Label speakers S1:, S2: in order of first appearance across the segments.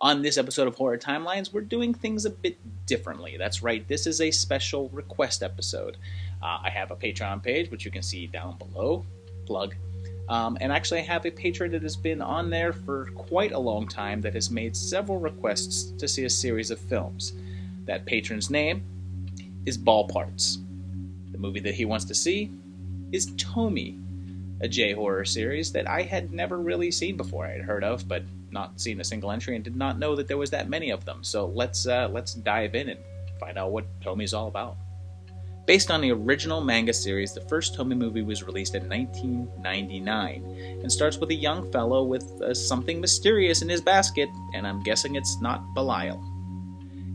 S1: On this episode of Horror Timelines, we're doing things a bit differently. That's right, this is a special request episode. I have a Patreon page, which you can see down below. Plug. And actually, I have a patron that has been on there for quite a long time that has made several requests to see a series of films. That patron's name is Ballparts. The movie that he wants to see is Tomie, a J-horror series that I had never really seen before. I had heard of, but not seen a single entry and did not know that there was that many of them. So let's dive in and find out what Tomie's all about. Based on the original manga series, the first Tomie movie was released in 1999 and starts with a young fellow with something mysterious in his basket, and I'm guessing it's not Belial,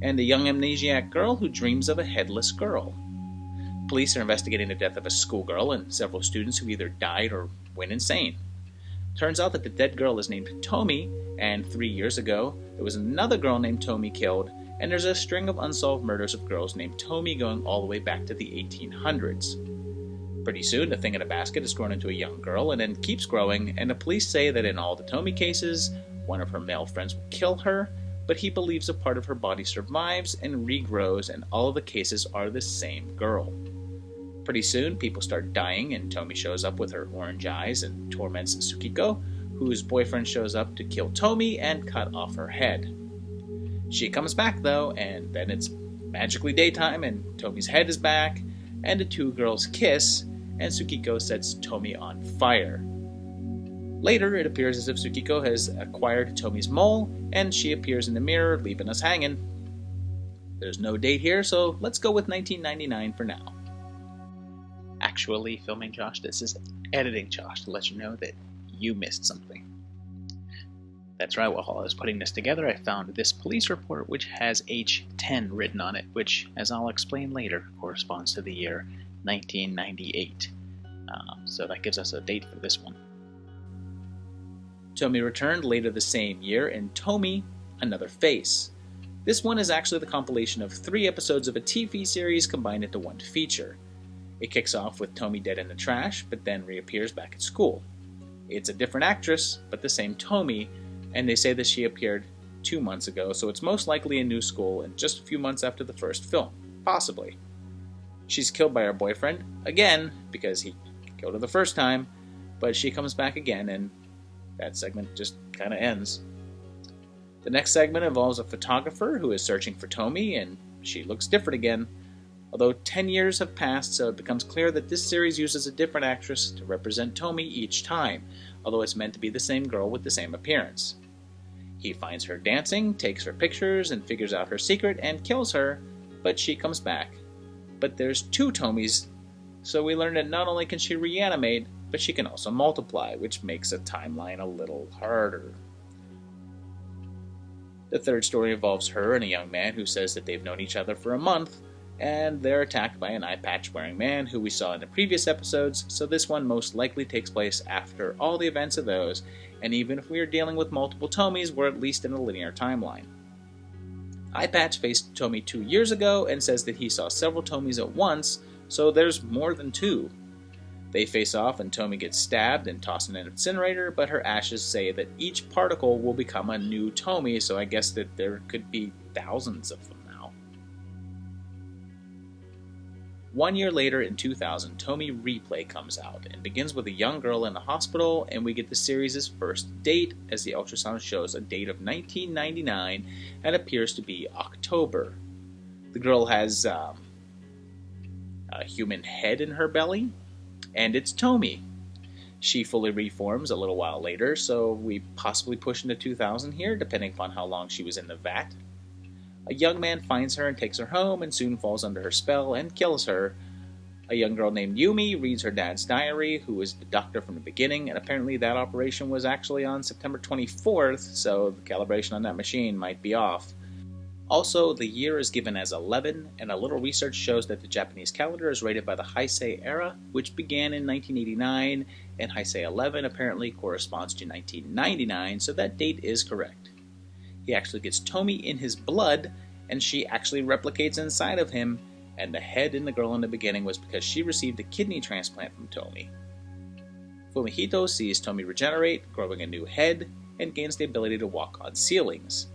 S1: and a young amnesiac girl who dreams of a headless girl. Police are investigating the death of a schoolgirl and several students who either died or went insane. Turns out that the dead girl is named Tomie, and 3 years ago, there was another girl named Tomie killed, and there's a string of unsolved murders of girls named Tomie going all the way back to the 1800s. Pretty soon, the thing in a basket has grown into a young girl, and then keeps growing, and the police say that in all the Tomie cases, one of her male friends will kill her, but he believes a part of her body survives and regrows, and all of the cases are the same girl. Pretty soon, people start dying, and Tomie shows up with her orange eyes and torments Tsukiko, whose boyfriend shows up to kill Tomie and cut off her head. She comes back, though, and then it's magically daytime, and Tomie's head is back, and the two girls kiss, and Tsukiko sets Tomie on fire. Later, it appears as if Tsukiko has acquired Tomie's mole, and she appears in the mirror, leaving us hanging. There's no date here, so let's go with 1999 for now. Actually, filming Josh, this is editing Josh to let you know that you missed something. That's right, while I was putting this together, I found this police report which has H10 written on it, which, as I'll explain later, corresponds to the year 1998. So that gives us a date for this one. Tomie returned later the same year in Tomie, Another Face. This one is actually the compilation of 3 episodes of a TV series combined into one feature. It kicks off with Tomie dead in the trash, but then reappears back at school. It's a different actress, but the same Tomie, and they say that she appeared 2 months ago, so it's most likely a new school and just a few months after the first film. Possibly. She's killed by her boyfriend, again, because he killed her the first time, but she comes back again, and that segment just kind of ends. The next segment involves a photographer who is searching for Tomie, and she looks different again. Although 10 years have passed, so it becomes clear that this series uses a different actress to represent Tomie each time, although it's meant to be the same girl with the same appearance. He finds her dancing, takes her pictures, and figures out her secret and kills her, but she comes back. But there's 2 Tomies, so we learn that not only can she reanimate, but she can also multiply, which makes a timeline a little harder. The third story involves her and a young man who says that they've known each other for a month, and they're attacked by an eye patch wearing man who we saw in the previous episodes, so this one most likely takes place after all the events of those, and even if we are dealing with multiple Tomies, we're at least in a linear timeline. Eye patch faced Tomie 2 years ago and says that he saw several Tomies at once, so there's more than 2. They face off and Tomie gets stabbed and tossed in an incinerator, but her ashes say that each particle will become a new Tomie, so I guess that there could be thousands of them now. 1 year later, in 2000, Tomie Replay comes out and begins with a young girl in the hospital, and we get the series' first date, as the ultrasound shows a date of 1999 and appears to be October. The girl has a human head in her belly, and it's Tomie. She fully reforms a little while later, so we possibly push into 2000 here, depending upon how long she was in the vat. A young man finds her and takes her home and soon falls under her spell and kills her. A young girl named Yumi reads her dad's diary, who was the doctor from the beginning, and apparently that operation was actually on September 24th, so the calibration on that machine might be off. Also, the year is given as 11, and a little research shows that the Japanese calendar is rated by the Heisei era, which began in 1989, and Heisei 11 apparently corresponds to 1999, so that date is correct. He actually gets Tomie in his blood, and she actually replicates inside of him, and the head in the girl in the beginning was because she received a kidney transplant from Tomie. Fumihito sees Tomie regenerate, growing a new head, and gains the ability to walk on ceilings.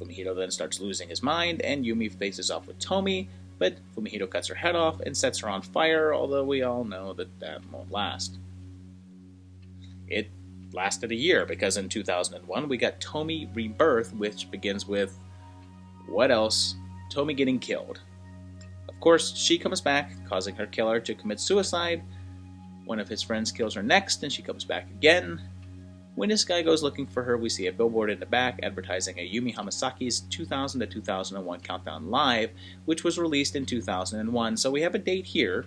S1: Fumihiro then starts losing his mind, and Yumi faces off with Tomie, but Fumihiro cuts her head off and sets her on fire, although we all know that that won't last. It lasted a year, because in 2001 we got Tomie Rebirth, which begins with, what else? Tomie getting killed. Of course, she comes back, causing her killer to commit suicide. One of his friends kills her next, and she comes back again. When this guy goes looking for her, we see a billboard in the back advertising a Yumi Hamasaki's 2000 to 2001 Countdown Live, which was released in 2001, so we have a date here.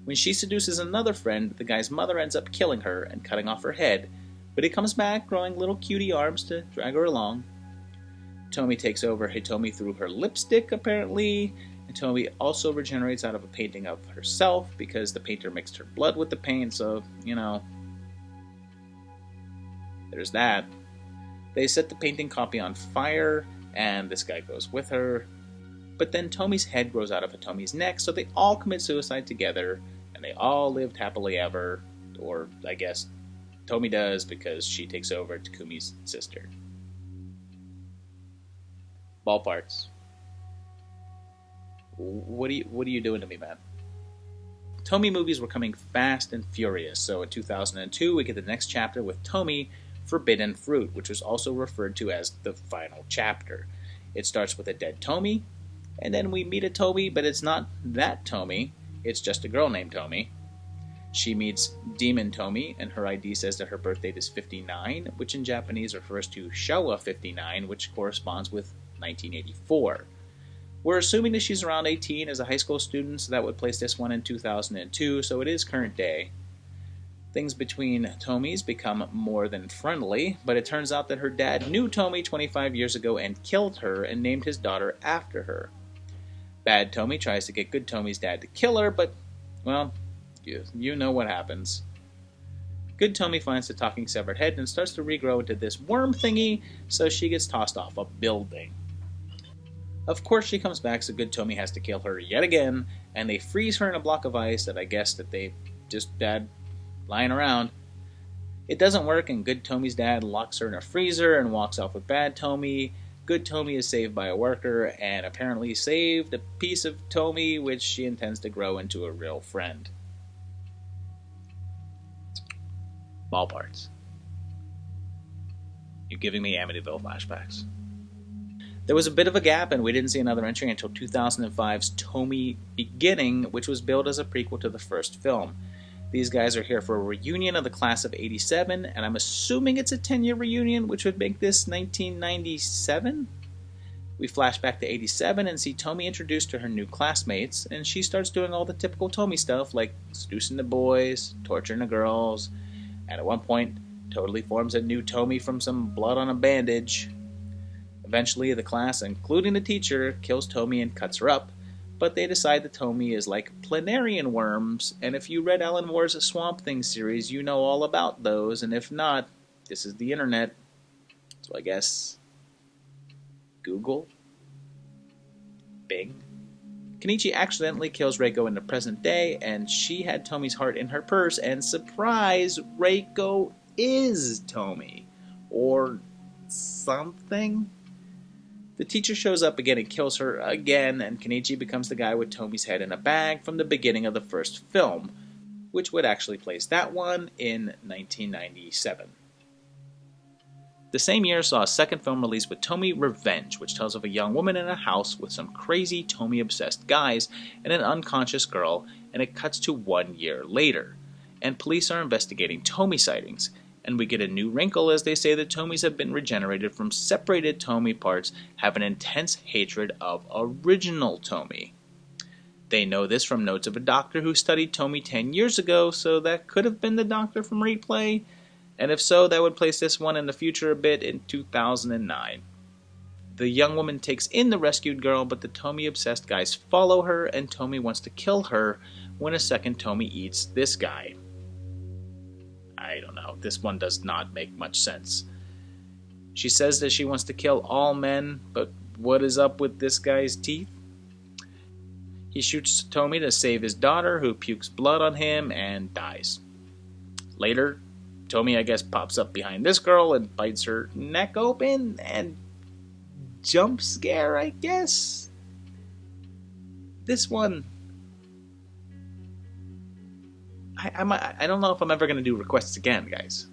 S1: When she seduces another friend, the guy's mother ends up killing her and cutting off her head, but he comes back growing little cutie arms to drag her along. Tomie takes over Hitomi through her lipstick, apparently, and Tomie also regenerates out of a painting of herself because the painter mixed her blood with the paint, so, there's that. They set the painting copy on fire, and this guy goes with her. But then Tomie's head grows out of Hitomi's neck, so they all commit suicide together, and they all lived happily ever. Or, I guess, Tomie does, because she takes over Takumi's sister. Ball parts. What are you doing to me, man? Tomie movies were coming fast and furious, so in 2002 we get the next chapter with Tomie Forbidden Fruit, which was also referred to as the final chapter. It starts with a dead Tomie, and then we meet a Tomie, but it's not that Tomie, it's just a girl named Tomie. She meets Demon Tomie, and her ID says that her birth date is 59, which in Japanese refers to Showa 59, which corresponds with 1984. We're assuming that she's around 18 as a high school student, so that would place this one in 2002, so it is current day. Things between Tomies become more than friendly, but it turns out that her dad knew Tomie 25 years ago and killed her and named his daughter after her. Bad Tomie tries to get good Tomie's dad to kill her, but, well, you know what happens. Good Tomie finds the talking severed head and starts to regrow into this worm thingy, so she gets tossed off a building. Of course she comes back, so good Tomie has to kill her yet again, and they freeze her in a block of ice that I guess that they just had lying around. It doesn't work, and good Tomie's dad locks her in a freezer and walks off with bad Tomie. Good Tomie is saved by a worker, and apparently saved a piece of Tomie which she intends to grow into a real friend. Ball parts. You're giving me Amityville flashbacks. There was a bit of a gap, and we didn't see another entry until 2005's Tomie Beginning, which was billed as a prequel to the first film. These guys are here for a reunion of the class of 87, and I'm assuming it's a 10-year reunion, which would make this 1997? We flash back to 87 and see Tomie introduced to her new classmates, and she starts doing all the typical Tomie stuff, like seducing the boys, torturing the girls, and at one point totally forms a new Tomie from some blood on a bandage. Eventually, the class, including the teacher, kills Tomie and cuts her up, but they decide that Tomie is like planarian worms, and if you read Alan Moore's Swamp Thing series, you know all about those, and if not, this is the internet. So I guess Google? Bing? Kenichi accidentally kills Reiko in the present day, and she had Tomie's heart in her purse, and surprise, Reiko is Tomie. Or something? The teacher shows up again and kills her again, and Kenichi becomes the guy with Tomie's head in a bag from the beginning of the first film, which would actually place that one in 1997. The same year saw a second film released with Tomie Revenge, which tells of a young woman in a house with some crazy Tomie-obsessed guys and an unconscious girl, and it cuts to 1 year later, and police are investigating Tomie sightings. And we get a new wrinkle as they say that Tomies have been regenerated from separated Tomie parts, have an intense hatred of original Tomie. They know this from notes of a doctor who studied Tomie 10 years ago, so that could have been the doctor from Replay, and if so, that would place this one in the future a bit in 2009. The young woman takes in the rescued girl, but the Tomie-obsessed guys follow her, and Tomie wants to kill her when a second Tomie eats this guy. I don't know. This one does not make much sense. She says that she wants to kill all men, but what is up with this guy's teeth? He shoots Tomie to save his daughter, who pukes blood on him and dies. Later, Tomie, I guess, pops up behind this girl and bites her neck open and jump scare, I guess. This one, I don't know if I'm ever going to do requests again, guys.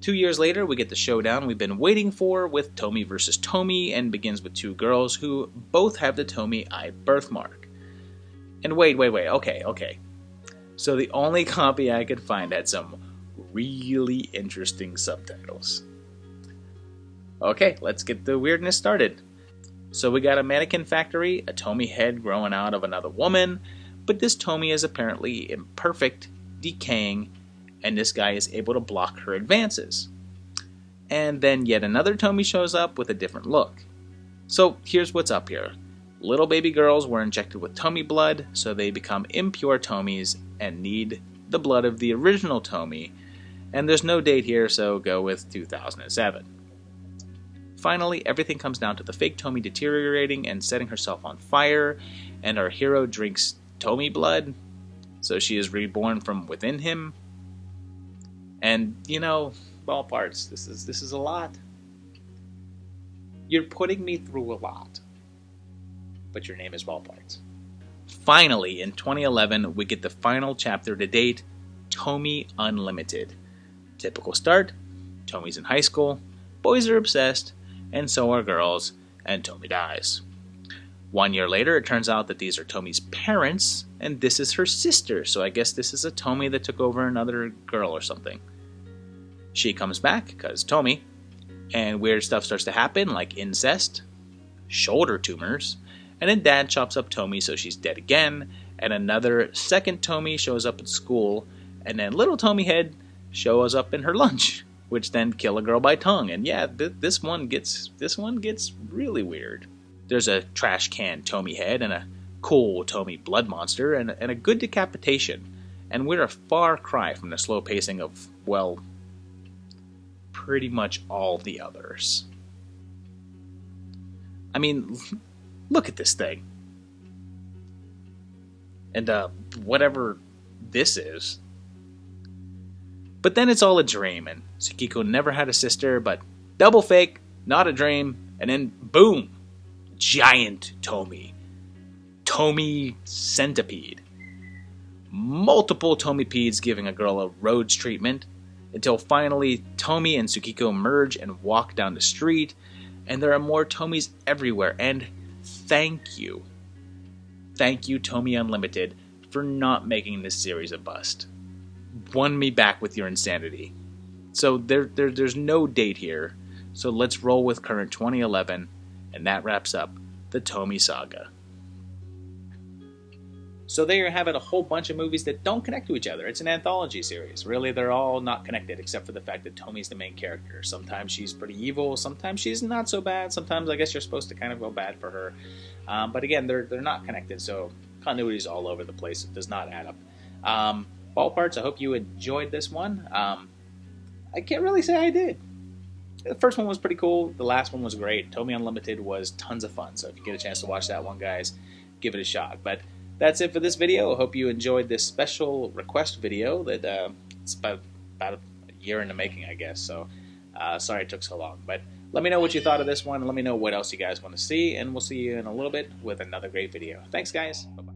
S1: 2 years later, we get the showdown we've been waiting for with Tomie versus Tomie, and begins with two girls who both have the Tomie eye birthmark. And wait, okay. So the only copy I could find had some really interesting subtitles. Okay, let's get the weirdness started. So we got a mannequin factory, a Tomie head growing out of another woman, but this Tomie is apparently imperfect, decaying, and this guy is able to block her advances. And then yet another Tomie shows up with a different look. So here's what's up here. Little baby girls were injected with Tomie blood, so they become impure Tomies and need the blood of the original Tomie. And there's no date here, so go with 2007. Finally, everything comes down to the fake Tomie deteriorating and setting herself on fire, and our hero drinks Tomie blood, so she is reborn from within him. And, you know, ball parts, this is a lot. You're putting me through a lot. But your name is ball parts. Finally, in 2011, we get the final chapter to date, Tomi Unlimited. Typical start, Tomie's in high school, boys are obsessed, and so are girls, and Tomie dies. 1 year later, it turns out that these are Tomie's parents, and this is her sister, so I guess this is a Tomie that took over another girl or something. She comes back, because Tomie, and weird stuff starts to happen, like incest, shoulder tumors, and then Dad chops up Tomie so she's dead again, and another second Tomie shows up at school, and then little Tomie head shows up in her lunch, which then kill a girl by tongue. And yeah, this one gets really weird. There's a trash can Tomie head, and a cool Tomie blood monster, and a good decapitation. And we're a far cry from the slow pacing of, well, pretty much all the others. I mean, look at this thing. And whatever this is. But then it's all a dream, and Tsukiko never had a sister, but double fake, not a dream, and then boom! Giant Tomie. Tomie centipede. Multiple Tomipedes giving a girl a Rhodes treatment, until finally Tomie and Tsukiko merge and walk down the street, and there are more Tomies everywhere, and thank you. Thank you, Tomi Unlimited, for not making this series a bust. Won me back with your insanity. So there's no date here, so let's roll with current 2011, and that wraps up the Tomie saga. So there you have it, a whole bunch of movies that don't connect to each other. It's an anthology series. Really, they're all not connected, except for the fact that Tomie's the main character. Sometimes she's pretty evil, sometimes she's not so bad, sometimes I guess you're supposed to kind of go bad for her. But again, they're not connected, so continuity's all over the place. It does not add up. Ball parts, I hope you enjoyed this one. I can't really say I did. The first one was pretty cool. The last one was great. Tomie Unlimited was tons of fun. So if you get a chance to watch that one, guys, give it a shot. But that's it for this video. I hope you enjoyed this special request video that it's about a year in the making, I guess. So sorry it took so long. But let me know what you thought of this one. Let me know what else you guys want to see. And we'll see you in a little bit with another great video. Thanks, guys. Bye-bye.